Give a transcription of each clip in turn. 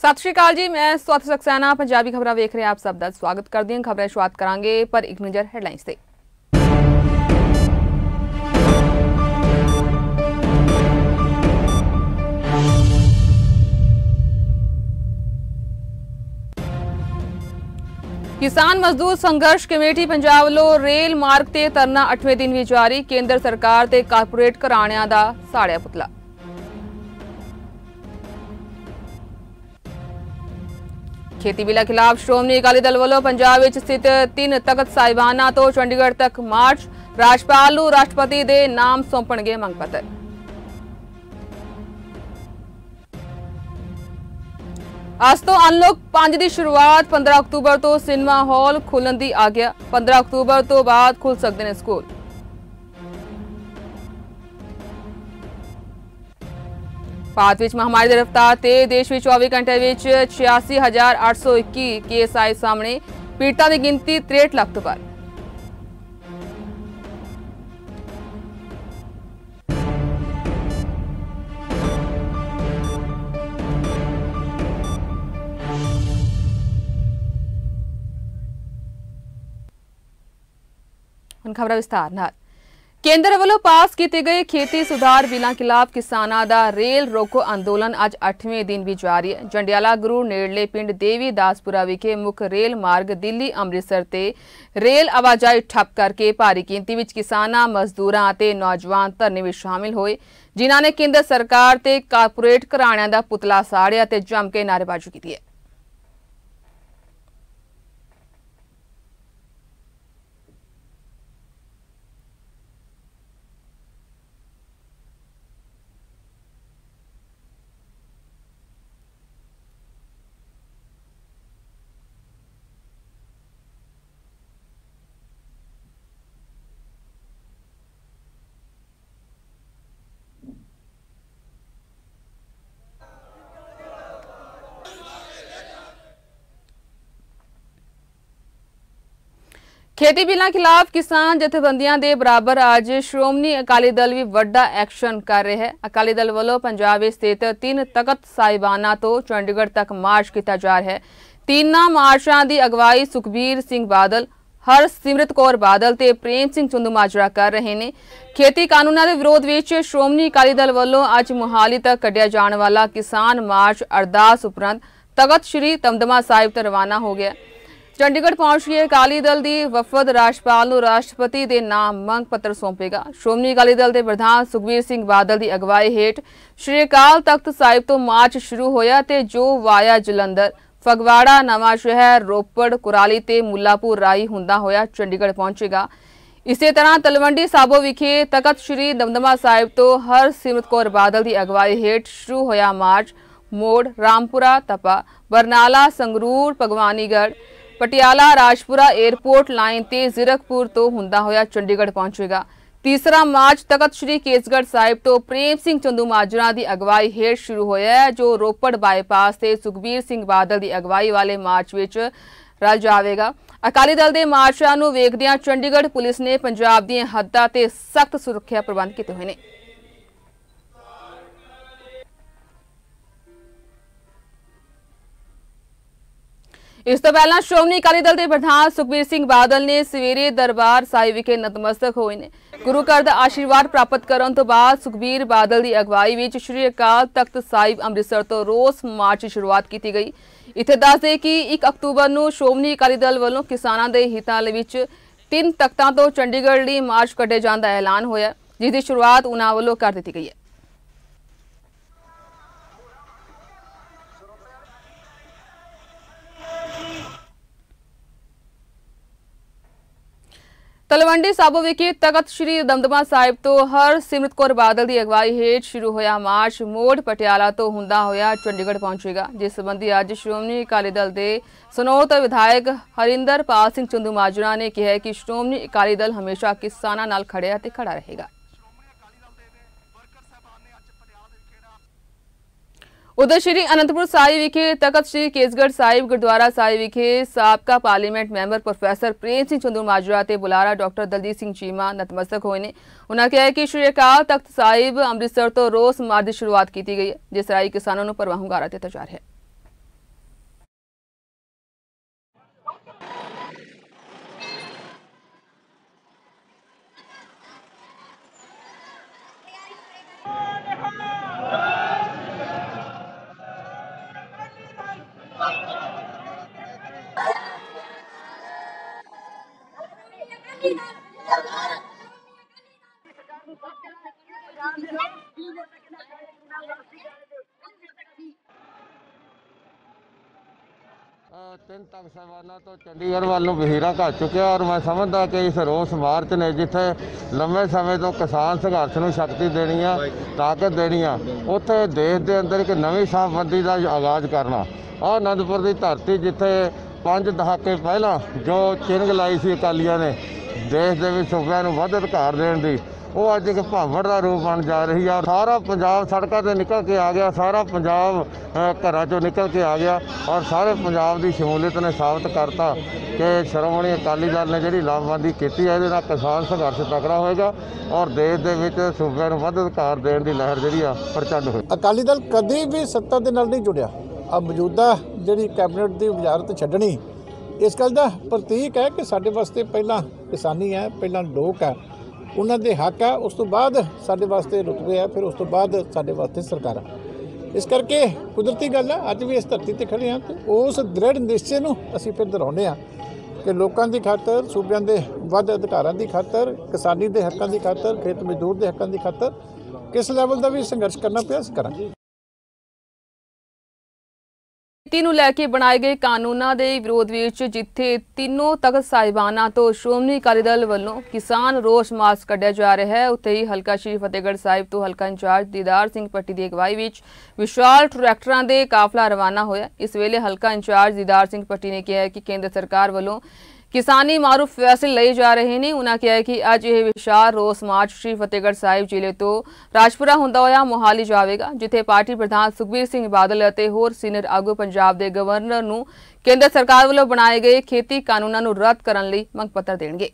सत श्री अकाल जी, मैं स्वाति सक्सेना पंजाबी खबरां वेख रहे हैं। आप सब का स्वागत करते हैं। खबरें शुरुआत करांगे पर एक नज़र हेडलाइंस से। किसान मजदूर संघर्ष कमेटी पंजाब ਵੱਲੋਂ रेल मार्ग ते धरना 8वें दिन भी जारी। केंद्र सरकार ते कारपोरेट घराणिਆਂ ਦਾ ਸਾੜਿਆ ਪੁਤਲਾ। खेती बिल खिलाफ श्रोमणी अकाली दल वालों पंजाब विच स्थित 3 तख्त साहिबाना तो चंडीगढ़ तक मार्च। राजपाल नूं राष्ट्रपति दे नाम सौंपणगे मंग पत्र। अज तो अनलॉक 5 की शुरुआत। 15 अक्तूबर तो सिनेमा हॉल खुलण की आग्या। 15 अक्तूबर तो बाद खुल सकते हैं स्कूल। भारत विच महामारी की रफ्तार ते देश में 24 घंटे विच 86,821 केस आए सामने। पीड़ितां की गिनती 63 लाख तो पार। हुण खबरां विस्तार नाल। केंद्र वालों पास किए गए खेती सुधार बिलों खिलाफ किसानों का रेल रोको अंदोलन अज 8वें दिन भी जारी है। जंडियाला गुरु नेड़ले पिंड देवी दासपुरा विखे मुख रेल मार्ग दिल्ली अमृतसर ते रेल आवाजाही ठप करके भारी गिनती विच किसानां मजदूरां ते नौजवान धरने में शामिल होए, जिन्हां ने केंद्र सरकार ते कारपोरेट घराणिਆਂ ਦਾ पुतला साड़िया ते जम के नारेबाजी की है। खेती बिलों खिलाफ किसान जथेबंदियों के बराबर आज श्रोमणी अकाली दल भी वड्डा एक्शन कर रहे हैं। अकाली दल वालों पंजाब स्थित 3 तख्त साहिबाना तो चंडीगढ़ तक मार्च किया जा रहा है। तीनों मार्चां की अगवाई सुखबीर सिंह बादल, हरसिमरत कौर बादल ते प्रेम सिंह चंदूमाजरा कर रहे हैं। खेती कानूनों के विरोध में श्रोमणी अकाली दल वालों अज मोहाली तक कढ़िया जाने वाला किसान मार्च अरदास उपरंत तख्त श्री दमदमा साहिब तक रवाना हो गया। चंडीगढ़ पहुंच के अकाली दल की वफद राजपाल नूं राष्ट्रपति के नाम मंग पत्र सौंपेगा। श्रोमणी अकाली दल के प्रधान सुखबीर सिंह बादल की अगवाई हेठ श्री अकाल तख्त साहिब तो मार्च शुरू होया ते जो वाया जलंधर, फगवाड़ा, नवां शहर, रोपड़, कुराली ते मुल्लापुर राही हुंदा होया चंडीगढ़ पहुंचेगा। इसी तरह तलवंडी साबो विखे तख्त श्री दमदमा साहिब तो हरसिमरत कौर बादल की अगवाई हेठ शुरू होया मार्च मोड़, रामपुरा, तपा, बरनाला, संगरूर, भगवानीगढ़, पटियाला, राजपुरा एयरपोर्ट लाइन ते जीरकपुर तो हुंदा होया चंडीगढ़ पहुंचेगा। तीसरा मार्च तख्त श्री केसगढ़ साहिब तो प्रेम सिंह चंदूमाजरा की अगवाई हेठ शुरू होया है, जो रोपड़ बाईपास से सुखबीर सिंह बादल की अगवाई वाले मार्च विच रल जावेगा। अकाली दल के मार्चां नूं वेखदिआं चंडीगढ़ पुलिस ने पंजाब दी हद्दां ते सख्त सुरक्षा प्रबंध कीते होए ने। इस तो पहला श्रोमणी अकाली दल के प्रधान सुखबीर सिंह बादल ने सवेरे दरबार साहिब विखे नतमस्तक होए ने। गुरु घर दा आशीर्वाद प्राप्त करने तो बाद सुखबीर बादल की अगवाई विच श्री अकाल तख्त साहिब अमृतसर तो रोस मार्च की शुरुआत की गई। इत्थे दस दे कि 1 अक्तूबर नूं श्रोमणी अकाली दल वालों किसानों के हितां विच 3 तख्तां तो चंडीगढ़ लई मार्च कढ़े जाण दा ऐलान होया, जिसकी शुरुआत उन्हां वालों कर दी गई है। तलवंडी साबो विखे तख्त श्री दमदमा साहिब तो हरसिमरत कौर बादल की अगवाई हेठ शुरू होया मार्च मोड़ पटियाला तो हुंदा होया चंडीगढ़ पहुंचेगा। जिस संबंधी अज श्रोमणी अकाली दल के सनौत विधायक हरिंदर पाल सिंह चंदूमाजरा ने कहा कि श्रोमणी अकाली दल हमेशा किसानां नाल खड़िया ते खड़ा रहेगा। उधर श्री अनंतपुर साहिब विखे तख्त श्री केसगढ़ साहिब गुरुद्वारा साहिब विखे साबका parliament member professor Prem Singh Chandumajra ते बुलारा डॉक्टर दलजीत सिंह चीमा नतमस्तक होए ने। उन्होंने कहा कि श्री अकाल तख्त साहिब अमृतसर तो रोस मार्च की शुरुआत की गई है, जिस राही किसानों को परवाह हुंगारा दिता जा रहा है। तीन तक साहिबाना तो चंडीगढ़ वालों वहीरा घट चुकिया और मैं समझदा कि इस रोस मार्च ने जिथे लंबे समय तो किसान संघर्ष को शक्ति देनी आ, ताकत देनी आ, उत्थे देश के अंदर एक नवी साफबंदी का आगाज़ करना। और आनंदपुर की धरती जिथे 5 दहाके पहला जो चिंग लाई सी अकालियां ने देश के सूबे को वध अधिकार देने की, वो अज एक भावड़ का रूप बन जा रही है। सारा पंजाब सड़कों से निकल के आ गया, सारा पंजाब घरों चों निकल के आ गया और सारे पंजाब की शमूलियत ने साबित करता कि श्रोमणी अकाली दल ने जी लामबंदी की है, ये किसान संघर्ष तगड़ा होएगा और देश के सूबे को वध अधिकार देने की लहर जी प्रचंड हुई। अकाली दल कभी भी सत्ता के नाल नहीं जुड़िया। अब मौजूदा जी कैबिनेट की वजारत छड्डनी इस गल का प्रतीक है कि साडे वास्ते पहला किसानी है, पहला लोक है, उन्होंने हक है, उस तो बाद साडे वास्ते रुतबे है, फिर उस तो बाद साडे वास्ते सरकार। इस करके कुदरती गल है अज भी इस धरती पर खड़े हैं तो उस दृढ़ निश्चय को असीं फिर दोहराउने आ कि लोगों की खातर, सूबे के वध अधिकारों की खातर, किसानी के हकों की खातर, खेत मजदूर के हकों की खातर किस लैवल का भी संघर्ष करना पिया असीं करांगे। नीति ਨੂੰ ਲੈ ਕੇ ਬਣਾਏ ਗਏ ਕਾਨੂੰਨਾਂ ਦੇ ਵਿਰੋਧ ਵਿੱਚ ਜਿੱਥੇ ਤਿੰਨੋਂ ਤਖਤ ਸਾਹਿਬਾਨਾਂ ਤੋਂ ਸ਼੍ਰੋਮਣੀ ਅਕਾਲੀ ਦਲ ਵੱਲੋਂ ਕਿਸਾਨ ਰੋਸ ਮਾਰਚ ਕੱਢਿਆ ਜਾ ਰਿਹਾ ਹੈ, ਉੱਥੇ ਹੀ ਹਲਕਾ ਸ਼੍ਰੀ ਫਤਿਹਗੜ੍ਹ ਸਾਹਿਬ ਤੋਂ ਹਲਕਾ ਇੰਚਾਰਜ ਦੀਦਾਰ ਸਿੰਘ ਪੱਟੀ ਦੀ ਅਗਵਾਈ ਵਿੱਚ ਵਿਸ਼ਾਲ ਟਰੈਕਟਰਾਂ ਦੇ ਕਾਫਲਾ ਰਵਾਨਾ ਹੋਇਆ। ਇਸ ਵੇਲੇ ਹਲਕਾ ਇੰਚਾਰਜ ਦੀਦਾਰ ਸਿੰਘ ਪੱਟੀ ਨੇ ਕਿਹਾ ਕਿ ਕੇਂਦਰ ਸਰਕਾਰ ਵੱਲੋਂ किसानी मारू फैसले लिए जा रहे हैं। उन्होंने कहा कि अज यह विशाल रोस मार्च श्री फतेहगढ़ साहिब जिले तो राजपुरा होंदा होया मोहाली जाएगा, जिथे पार्टी प्रधान सुखबीर सिंह बादल और होर सीनियर आगू पंजाब के गवर्नर नूं केंद्र सरकार वालों बनाए गए खेती कानूनों नूं रद्द करने लई मंग पत्र देणगे।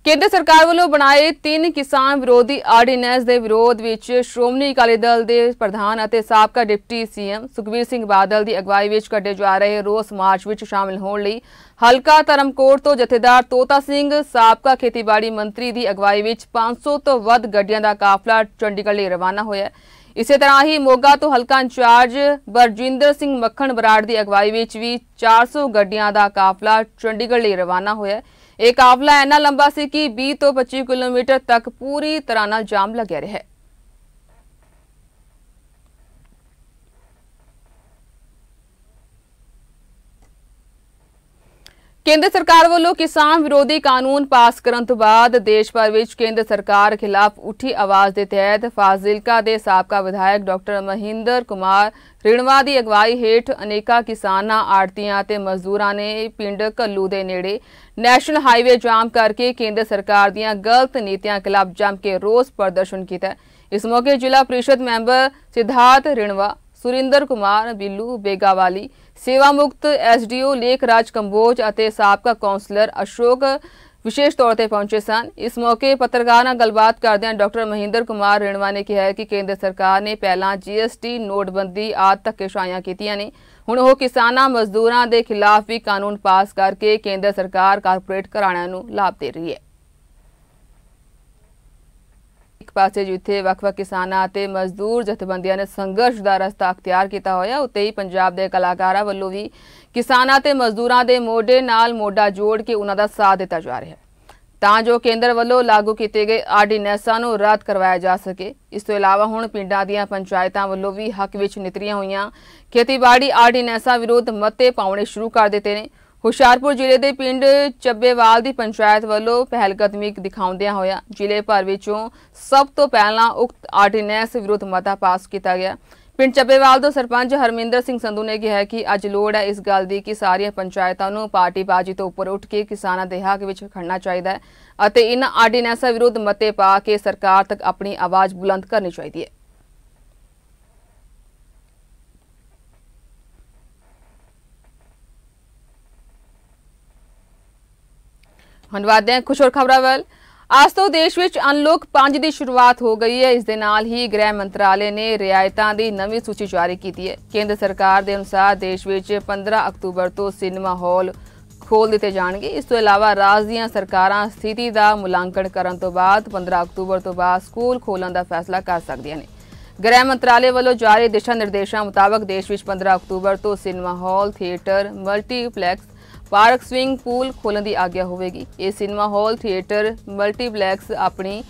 केंद्र सरकार वालों बनाए 3 किसान विरोधी आर्डीनेंस के विरोध विच श्रोमणी अकाली दल के प्रधान और साबका डिप्टी सीएम सुखबीर सिंह बादल की अगवाई विच कढ़े जा रहे रोस मार्च विच शामिल होने लई हलका धर्मकोट तो जथेदार तोता सिंह, साबका खेतीबाड़ी मंत्री की अगवाई विच 500 तो वध गड्डियां दा काफला चंडीगढ़ लई रवाना होया। इसी तरह ही मोगा तो हलका इंचार्ज बरजिंदर सिंह मक्खण बराड़ की अगवाई विच भी 400 गड्डियां दा काफला चंडीगढ़ लई रवाना होया। यह काफला इन्ना लंबा सी कि 20 तो 25 किलोमीटर तक पूरी तरह नाल जाम लग्या रहा है। केंद्र सरकार वालों किसान विरोधी कानून पास करने तो बाद देश भर में केंद्र सरकार खिलाफ उठी आवाज के तहत फाजिलका के साबका विधायक डॉक्टर महिंदर कुमार रिणवा की अगवाई हेठ अनेका किसानां, आड़तियां ते मजदूरां ने पिंड कल्लू के नेड़े नैशनल हाईवे जाम करके केंद्र सरकार दीयां गलत नीतियां खिलाफ जम के रोस प्रदर्शन किया। इस मौके जिला परिषद मैंबर सिद्धार्थ रिणवा, सुरिंदर कुमार बिल्लू बेगावाली, सेवा मुक्त एसडीओ लेखराज कंबोज और साबका कौंसलर अशोक विशेष तौर पर पहुंचे सन। इस मौके पत्रकारां नाल गलबात करदियां डॉक्टर महिंदर कुमार रिणवा ने कहा कि केंद्र सरकार ने पहला जीएसटी, नोटबंदी आदि धक्केशाइयां कीतियां ने, हुण ओह किसानां, मजदूरां दे खिलाफ भी कानून पास करके केंद्र सरकार कारपोरेट घराणियां नूं लाभ दे रही है। एक पासे जिथे वख-वख किसानां ते मजदूर जथेबंदियां ने संघर्ष दा रस्ता अख्तियार किया होया, उत्ते ही पंजाब दे कलाकारां वल्लों भी किसानां ते मजदूरां दे मोढे नाल मोढा जोड़ के उन्हां दा साथ दिता जा रहा है तां जो केंद्र वल्लों लागू किए गए आर्डीनेंसां नूं रद्द करवाया जा सके। इस तो इलावा हुण पिंडां दीयां पंचायतां वल्लों भी हक विच नितरियां होईयां खेतीबाड़ी आर्डीनेंसां विरुद्ध मते पाउणे शुरू कर दिते ने। हुशियारपुर जिले के पिंड ਚੱਬੇਵਾਲ की पंचायत वालों पहलकदमी दिखाउंदियां होया जिले भर विचों सब तो पहला उक्त आर्डीनेंस विरुद्ध मता पास किया गया। पिंड ਚੱਬੇਵਾਲ तो सरपंच हरमिंदर सिंह संधू ने कहा कि अज लोड़ है इस गल की कि सारियां पंचायतां नूं पार्टीबाजी तो उपर उठ के किसानां दे हक विच खड़ना चाहिए और इन्हां आर्डीनेंसां विरुद्ध मते पा के सरकार तक अपनी आवाज़ बुलंद करनी चाहिए। ਹੁਣ ਵਧਦੇ ਹਾਂ ਕੁਝ ਹੋਰ ਖਬਰਾਂ ਵੱਲ। ਅੱਜ ਤੋਂ ਦੇਸ਼ ਵਿੱਚ ਅਨਲੌਕ 5 ਦੀ ਸ਼ੁਰੂਆਤ ਹੋ ਗਈ ਹੈ। ਇਸ ਦੇ ਨਾਲ ਹੀ ਗ੍ਰਹਿ ਮੰਤਰਾਲੇ ਨੇ ਰਿਆਇਤਾਂ ਦੀ ਨਵੀਂ ਸੂਚੀ ਜਾਰੀ ਕੀਤੀ ਹੈ। ਕੇਂਦਰ ਸਰਕਾਰ ਦੇ ਅਨੁਸਾਰ ਦੇਸ਼ ਵਿੱਚ 15 ਅਕਤੂਬਰ ਤੋਂ ਸਿਨੇਮਾ ਹਾਲ ਖੋਲ ਦਿੱਤੇ ਜਾਣਗੇ। ਇਸ ਤੋਂ ਇਲਾਵਾ ਰਾਜ ਦੀਆਂ ਸਰਕਾਰਾਂ ਸਥਿਤੀ ਦਾ ਮੁਲਾਂਕਣ ਕਰਨ ਤੋਂ ਬਾਅਦ 15 ਅਕਤੂਬਰ ਤੋਂ ਬਾਅਦ ਸਕੂਲ ਖੋਲਣ ਦਾ ਫੈਸਲਾ ਕਰ ਸਕਦੀਆਂ ਨੇ। गृह मंत्रालय वालों जारी दिशा निर्देशों मुताबिक देश में 15 अक्तूबर तो cinema hall, theatre, multiplex, park, swimming pool खोलने की आग्ञा होगी। ये सिनेमा हॉल, थिएटर, मल्टीप्लैक्स अपनी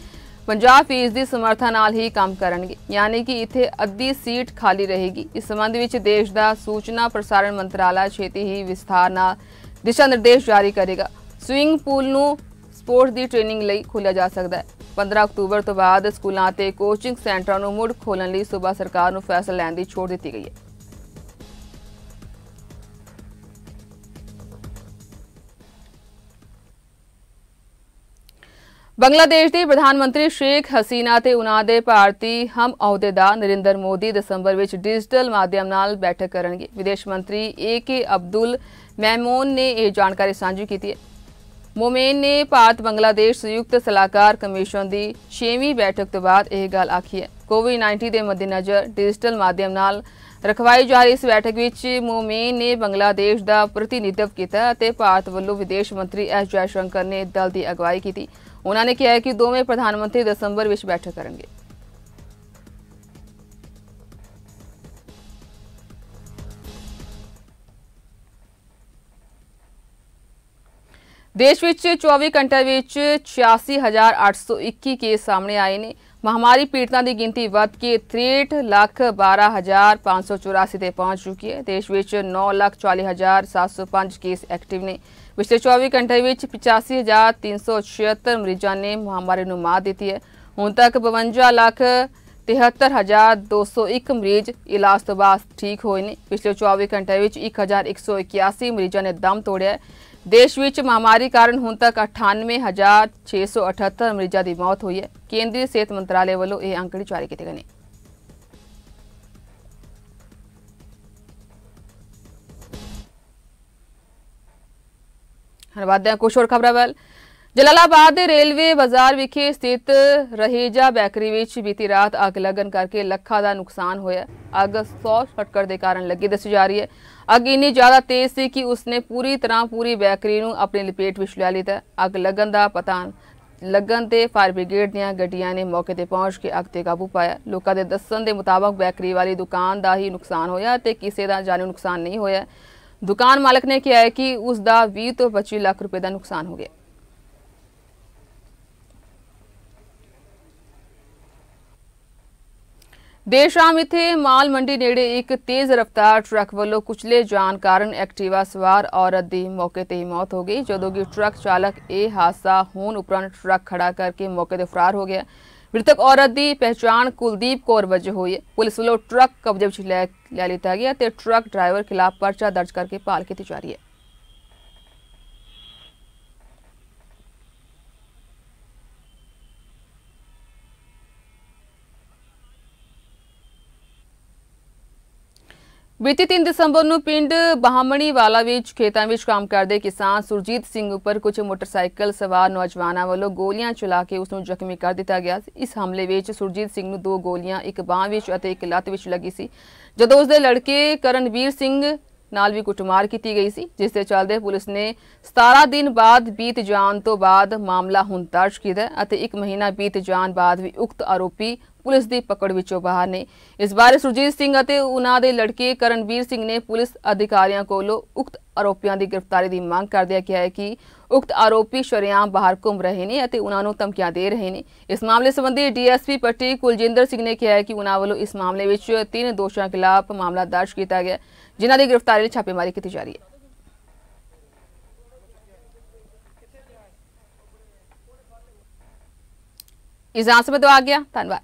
50% समर्था नाल ही काम करनगे, यानी कि इत्थे अद्धी सीट खाली रहेगी। इस संबंध में देश का सूचना प्रसारण मंत्रालय छेती ही विस्तार नाल दिशा निर्देश जारी करेगा। स्विमिंग पूल नूं स्पोर्ट्स की ट्रेनिंग लई खोलिया जा सकता है। 15 अक्तूबर तो बाद स्कूलों ते कोचिंग सेंटरों नूं मुड़ खोलण लई सूबा सरकार नूं फैसला लैण दी छूट दी गई है। बांग्लादेश के प्रधानमंत्री शेख हसीना ते उन्हां दे भारती हम अहुदेदार नरेंद्र मोदी दिसंबर में डिजिटल माध्यम नाल बैठक करेंगे। विदेश मंत्री AK अब्दुल मेमून ने यह जानकारी साझी की है। मोमेन ने भारत बांग्लादेश संयुक्त सलाहकार कमीशन की 6वीं बैठक तो बाद यह गल आखी है। कोविड-19 के मद्देनजर डिजिटल माध्यम नाल रखवाई जा रही इस बैठक में मोमेन ने बांग्लादेश का प्रतिनिधित्व किया। भारत वालों विदेश मंत्री S जयशंकर ने दल की अगवाई की। उन्होंने कहा कि दोवें प्रधानमंत्री दिसंबर में बैठक करेंगे। देश में 24 घंटे में 86,821 केस सामने आए ने। महामारी पीड़ितों की गिनती बढ़ के 63,12,584 ते पहुंच चुकी है। देश में 9,40,705 केस एक्टिव ने। पिछले 24 घंटे में 85,376 मरीजों ने महामारी को मात दी है। हुण तक 52,73,201 मरीज इलाज तो बाद ठीक होए ने। पिछले 24 घंटे में 1,181 मरीजों ने दम तोड़िया। देश में महामारी कारण हुण तक 98,678 मरीजों की मौत हुई है। केंद्रीय सेहत मंत्रालय वालों यह आंकड़े जारी किए गए। कुछ और खबरां वल जलालाबाद रेलवे बाजार विखे स्थित रहेजा बैकरी विच बीती रात अग लगन करके लखा का नुकसान होया। अग शॉर्ट सर्किट के कारण लगी दसी जा रही है। अग इन्नी ज्यादा तेज सी कि उसने पूरी तरह पूरी बैकरी नूं अपनी लपेट विच लै लिया। अग लगन का पता लगन ते फायर ब्रिगेड दीआं गड्डियां ने मौके ते पहुंच के अग ते काबू पाया। लोकां दे दस्सण दे मुताबक बैकरी वाली दुकान का ही नुकसान होया ते किसी का जानी नुकसान नहीं होया। दुकान मालक ने कहा है कि उसका 20 तो 25 लाख रुपए का नुकसान हो गया। देर शाम इत्थे माल मंडी नेड़े एक तेज रफ्तार ट्रक वालों कुचले जान कारण एक्टिवा सवार औरत की मौके ते ही मौत हो गई। जदों कि ट्रक चालक यह हादसा होने उपरंत ट्रक खड़ा करके मौके ते फरार हो गया। मृतक औरत की पहचान कुलदीप कौर वजह हुई है। पुलिस वालों ट्रक कब्जे में लै लिया गया ते ट्रक ड्राइवर खिलाफ पर्चा दर्ज करके भाल की जा रही है। बीती 3 दिसंबर को पिंड बहामणी वाला विच खेतों में काम करते किसान सुरजीत सिंह उपर कुछ मोटरसाइकिल सवार नौजवानों वालों गोलियां चला के उसनूं जख्मी कर दिता गया। इस हमले में सुरजीत सिंह नूं 2 गोलियां एक बांह विच अते एक लत्त विच लगी सी। जदों उसदे लड़के करणवीर सिंह नाल भी कुटमार की गई सी, जिस दे चलदे पुलिस ने 17 दिन बाद बीत जान तो बाद मामला हुण दर्ज किया अते 1 महीना बीत जान बाद भी उक्त आरोपी पुलिस की पकड़ विचों बाहर ने। इस बारे सुरजीत सिंह अते उन्हां दे लड़के करणवीर सिंह ने पुलिस अधिकारियों कोलों उक्त आरोपियों की गिरफ्तारी की मांग करदिया कहा है कि उक्त आरोपी शरेआम बाहर घूम रहे हैं अते उन्हां नूं धमकियां दे रहे हैं। इस मामले संबंधी DSP पट्टी कुलजिंदर सिंह ने कहा है कि उन्हां वालों इस मामले में 3 दोषियों खिलाफ मामला दर्ज किया गया, जिन्हां की गिरफ्तारी लई छापेमारी की जा रही है। इस आंसर में तो आ गया। धन्यवाद।